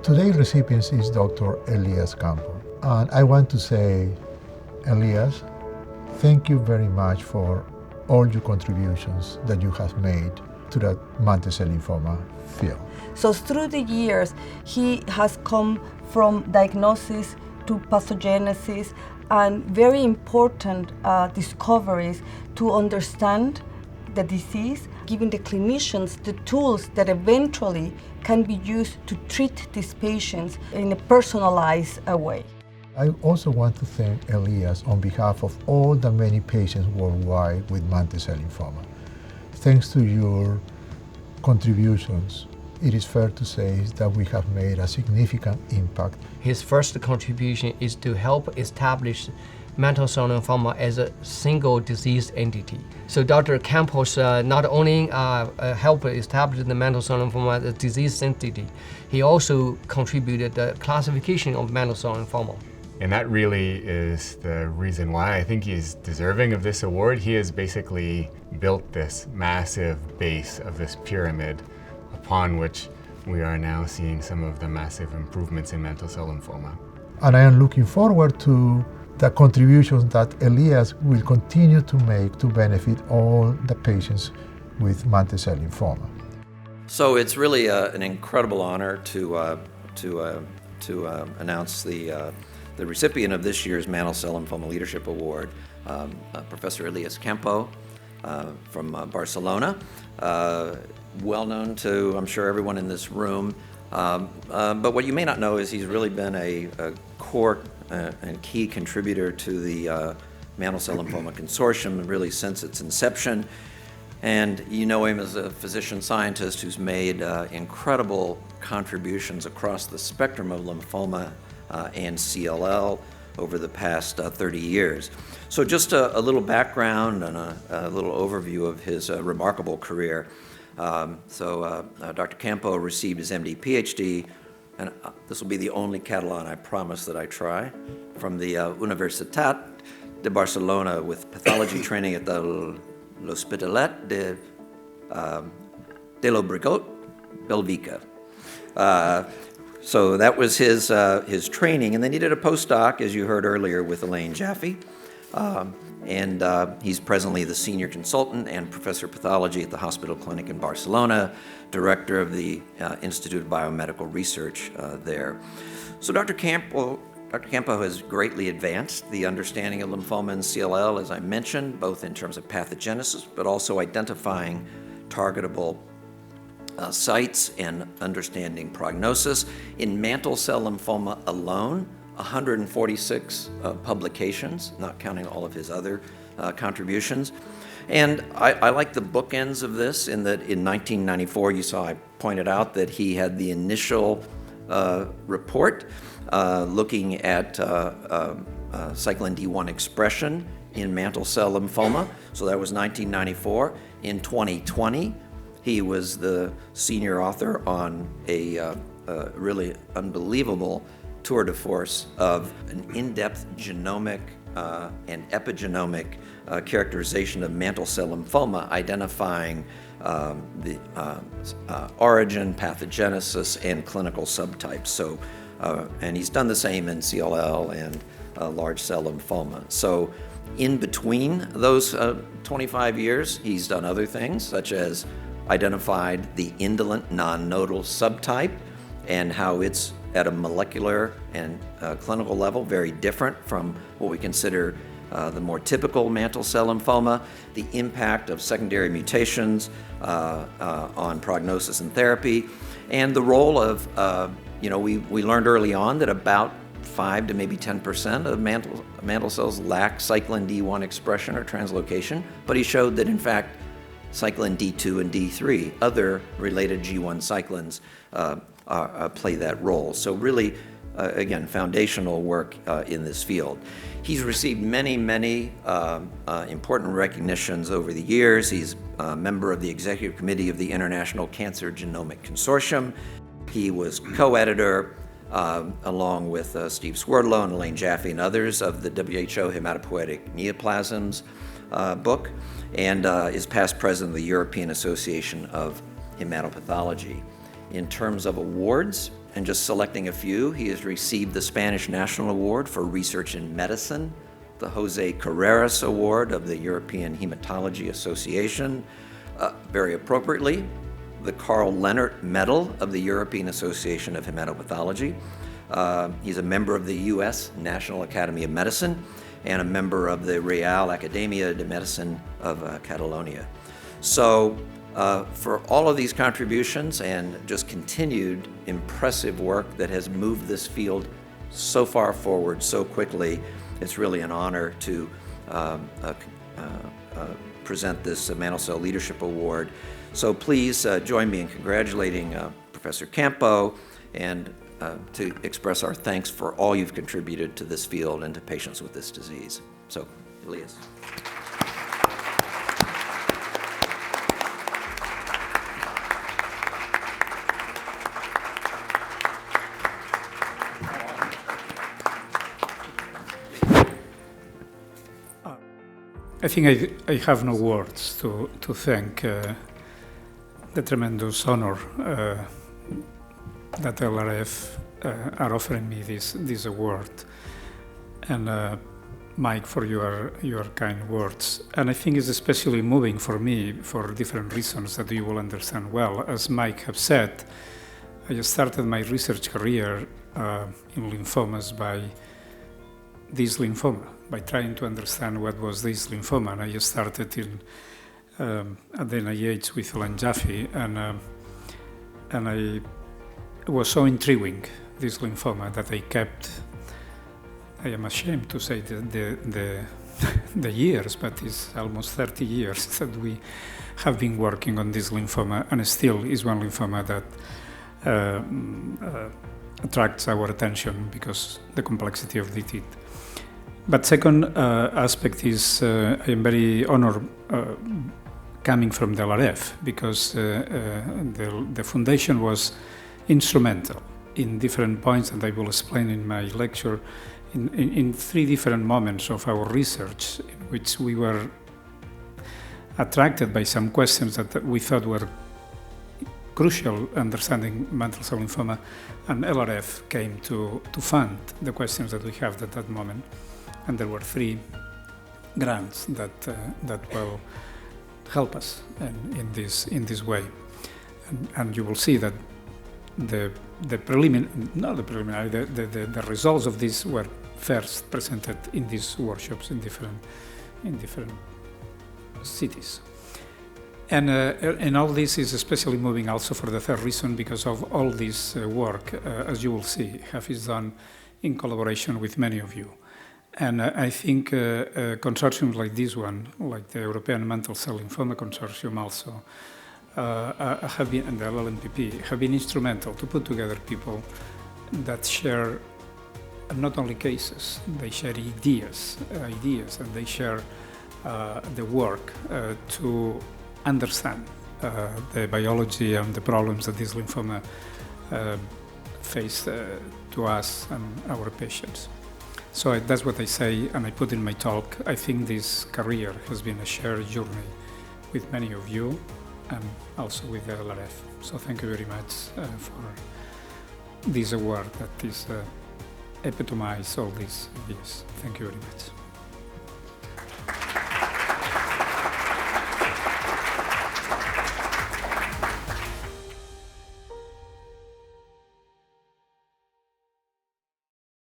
Today's recipient is Dr. Elias Campo. And I want to say, Elias, thank you very much for all your contributions that you have made to the mantle cell lymphoma field. So through the years, he has come from diagnosis to pathogenesis and very important discoveries to understand the disease, giving the clinicians the tools that eventually can be used to treat these patients in a personalized way. I also want to thank Elias on behalf of all the many patients worldwide with mantle cell lymphoma. Thanks to your contributions, it is fair to say that we have made a significant impact. His first contribution is to help establish mantle cell lymphoma as a single disease entity. So Dr. Campos not only helped establish the mantle cell lymphoma as a disease entity, he also contributed the classification of mantle cell lymphoma. And that really is the reason why I think he's deserving of this award. He has basically built this massive base of this pyramid upon which we are now seeing some of the massive improvements in mantle cell lymphoma. And I am looking forward to the contributions that Elias will continue to make to benefit all the patients with mantle cell lymphoma. So it's really an incredible honor to announce the recipient of this year's Mantle Cell Lymphoma Leadership Award, Professor Elias Campo from Barcelona. Well known to, I'm sure, everyone in this room. But what you may not know is he's really been a core and key contributor to the Mantle Cell Lymphoma Consortium really since its inception. And you know him as a physician scientist who's made incredible contributions across the spectrum of lymphoma and CLL over the past 30 years. So just a little background and a little overview of his remarkable career. Dr. Campo received his MD, PhD, and this will be the only Catalan I promise that I try, from the Universitat de Barcelona with pathology training at the l'Hospitalet de Llobregat, Belvica. So that was his training, and then he did a postdoc, as you heard earlier, with Elaine Jaffe. He's presently the senior consultant and professor of pathology at the Hospital Clinic in Barcelona, director of the Institute of Biomedical Research there. So Dr. Campo has greatly advanced the understanding of lymphoma and CLL, as I mentioned, both in terms of pathogenesis, but also identifying targetable sites and understanding prognosis. In mantle cell lymphoma alone, 146 publications, not counting all of his other contributions. And I like the bookends of this in that in 1994, you saw I pointed out that he had the initial report looking at cyclin D1 expression in mantle cell lymphoma. So that was 1994. In 2020, he was the senior author on a really unbelievable tour de force of an in-depth genomic and epigenomic characterization of mantle cell lymphoma, identifying the origin, pathogenesis, and clinical subtypes. So, and he's done the same in CLL and large cell lymphoma. So in between those 25 years, he's done other things, such as identified the indolent non-nodal subtype and how it's at a molecular and clinical level very different from what we consider the more typical mantle cell lymphoma, the impact of secondary mutations on prognosis and therapy, and the role of, we learned early on that about 5 to maybe 10% of mantle cells lack cyclin D1 expression or translocation, but he showed that in fact cyclin D2 and D3, other related G1 cyclins, play that role. So really, again, foundational work in this field. He's received many important recognitions over the years. He's a member of the executive committee of the International Cancer Genomic Consortium. He was co-editor, along with Steve Swerdlow and Elaine Jaffe and others, of the WHO Hematopoietic Neoplasms book, and is past president of the European Association of Hematopathology. In terms of awards, and just selecting a few, he has received the Spanish National Award for Research in Medicine, the Jose Carreras Award of the European Hematology Association, very appropriately, the Karl Lennart Medal of the European Association of Hematopathology. He's a member of the U.S. National Academy of Medicine and a member of the Real Academia de Medicine of Catalonia. So for all of these contributions and just continued impressive work that has moved this field so far forward so quickly, it's really an honor to present this Mantle Cell Leadership Award. So please join me in congratulating Professor Campo and to express our thanks for all you've contributed to this field and to patients with this disease. So, Elias. I think I have no words to thank the tremendous honor that LRF are offering me this award, and Mike, for your kind words. And I think it's especially moving for me for different reasons that you will understand well. As Mike have said, I started my research career in lymphomas by this lymphoma, by trying to understand what was this lymphoma. And I started at the NIH with Alan Jaffe, and it was so intriguing, this lymphoma, that I am ashamed to say the years, but it's almost 30 years that we have been working on this lymphoma, and it still is one lymphoma that attracts our attention because the complexity of it. But second aspect is I am very honored coming from the LRF, because the foundation was instrumental in different points that I will explain in my lecture, in three different moments of our research in which we were attracted by some questions that we thought were crucial understanding mantle cell lymphoma, and LRF came to fund the questions that we have at that moment. And there were three grants that will help us in this way, and you will see that the results of this were first presented in these workshops in different cities. And all this is especially moving also for the third reason, because of all this work, as you will see, is done in collaboration with many of you. And I think consortiums like this one, like the European Mantle Cell Lymphoma Consortium also, have been, and the LLMPP, have been instrumental to put together people that share not only cases, they share ideas, and they share the work to understand the biology and the problems that this lymphoma face to us and our patients. So that's what I say, and I put in my talk. I think this career has been a shared journey with many of you, and also with the LRF. So thank you very much for this award that is epitomizes all these ideas. Thank you very much.